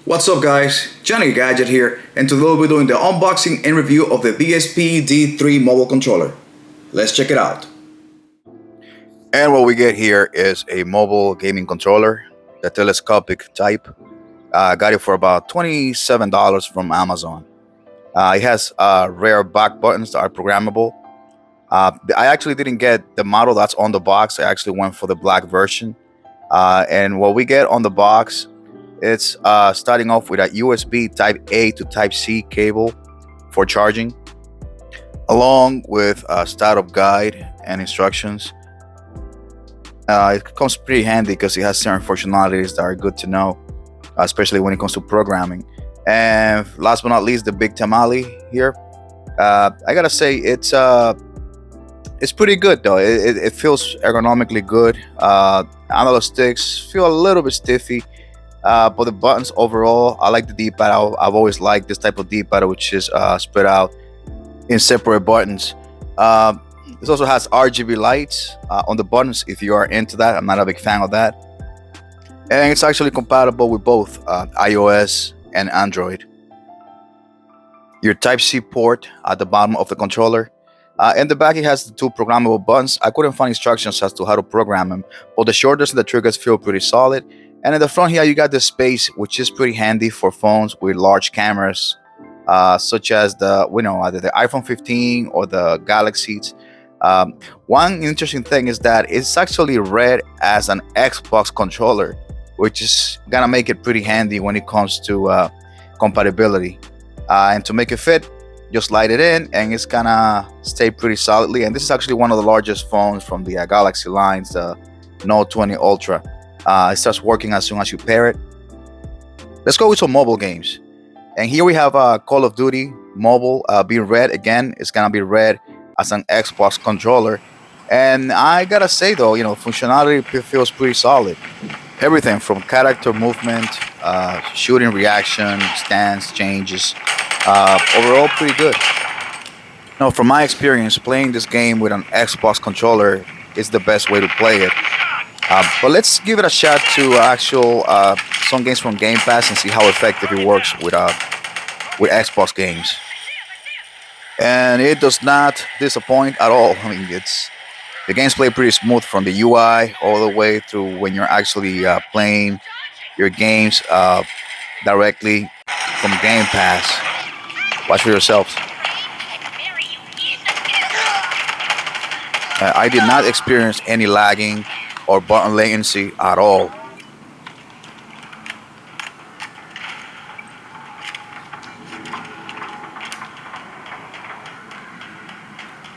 What's up guys, Johnny Gadget here, and today we'll be doing the unboxing and review of the BSP-D3 Mobile Controller. Let's check it out. And what we get here is a mobile gaming controller, the telescopic type. I got it for about $27 from Amazon. It has rare back buttons that are programmable. I actually didn't get the model that's on the box. I actually went for the black version. And what we get on the box, it's starting off with a USB Type A to Type C cable for charging, along with a startup guide and instructions. It comes pretty handy because it has certain functionalities that are good to know, especially when it comes to programming. And last but not least, the big tamale here. I gotta say it's pretty good though. It feels ergonomically good. Analog sticks feel a little bit stiffy, but the buttons overall, I like the D-pad. I've always liked this type of D-pad, which is spread out in separate buttons. This also has RGB lights on the buttons if you are into that. I'm not a big fan of that. And it's actually compatible with both iOS and Android. Your Type-C port at the bottom of the controller. In the back, it has the two programmable buttons. I couldn't find instructions as to how to program them, but the shoulders and the triggers feel pretty solid. And in the front here, you got the space, which is pretty handy for phones with large cameras, such as either the iPhone 15 or the Galaxies. One interesting thing is that it's actually read as an Xbox controller, which is gonna make it pretty handy when it comes to compatibility. And to make it fit, just slide it in and it's gonna stay pretty solidly. And this is actually one of the largest phones from the Galaxy lines, the Note 20 Ultra. It starts working as soon as you pair it. Let's go with some mobile games. And here we have Call of Duty Mobile being read again. It's gonna be read as an Xbox controller. And I gotta say though, functionality feels pretty solid. Everything from character movement, shooting reaction, stance changes, overall pretty good. Now, from my experience, playing this game with an Xbox controller is the best way to play it. But let's give it a shot to some games from Game Pass and see how effective it works with Xbox games. And it does not disappoint at all. I mean, the games play pretty smooth from the UI all the way through when you're actually playing your games directly from Game Pass. Watch for yourselves. I did not experience any lagging or button latency at all.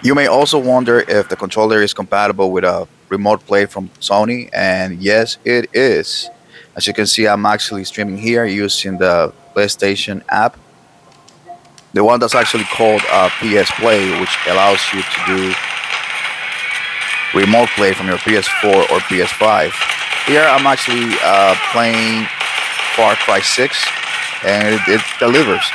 You may also wonder if the controller is compatible with a remote play from Sony, and yes, it is. As you can see, I'm actually streaming here using the PlayStation app, the one that's actually called PS Play, which allows you to do remote play from your PS4 or PS5. Here I'm actually playing Far Cry 6, and it delivers.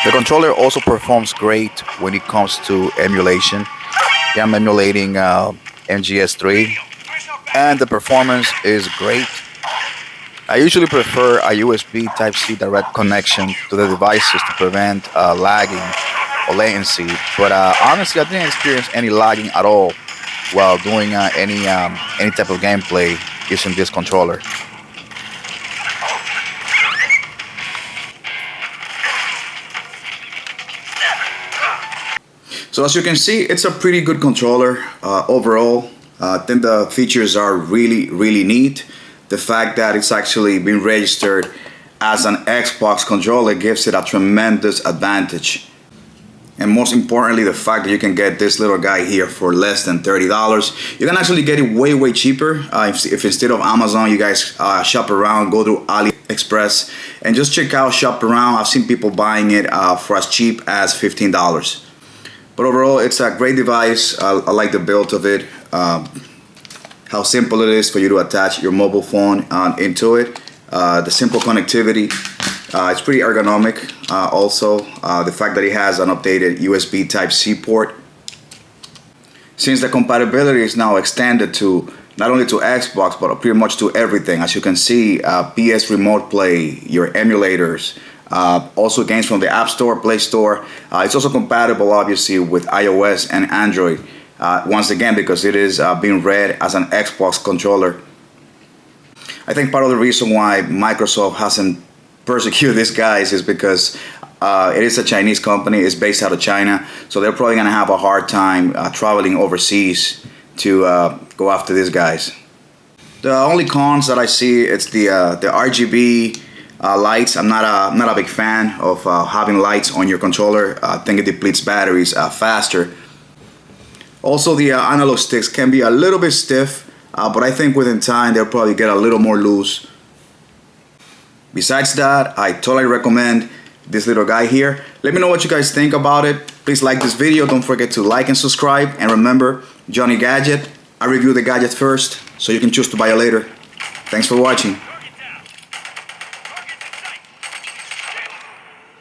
The controller also performs great when it comes to emulation. Yeah, I'm emulating MGS3, and the performance is great. I usually prefer a USB Type-C direct connection to the devices to prevent lagging or latency, but honestly, I didn't experience any lagging at all while doing any type of gameplay using this controller. So as you can see, it's a pretty good controller overall. I think the features are really neat. The fact that it's actually been registered as an Xbox controller gives it a tremendous advantage. And most importantly, the fact that you can get this little guy here for less than $30. You can actually get it way cheaper. If instead of Amazon, you guys shop around, go to AliExpress and just check out, shop around. I've seen people buying it for as cheap as $15. But overall, it's a great device. I like the build of it. How simple it is for you to attach your mobile phone into it. The simple connectivity. It's pretty ergonomic. Also, the fact that it has an updated USB Type-C port. Since the compatibility is now extended to not only to Xbox but pretty much to everything. As you can see, PS Remote Play, your emulators, also games from the App Store, Play Store. It's also compatible obviously with iOS and Android. Once again, because it is being read as an Xbox controller. I think part of the reason why Microsoft hasn't persecuted these guys is because it is a Chinese company. It's based out of China, so they're probably going to have a hard time traveling overseas to go after these guys. The only cons that I see, it's the RGB lights. I'm not a big fan of having lights on your controller. I think it depletes batteries faster. Also, the analog sticks can be a little bit stiff, but I think within time they'll probably get a little more loose. Besides that, I totally recommend this little guy here. Let me know what you guys think about it. Please like this video. Don't forget to like and subscribe. And remember, Johnny Gadget, I review the gadget first, so you can choose to buy it later. Thanks for watching.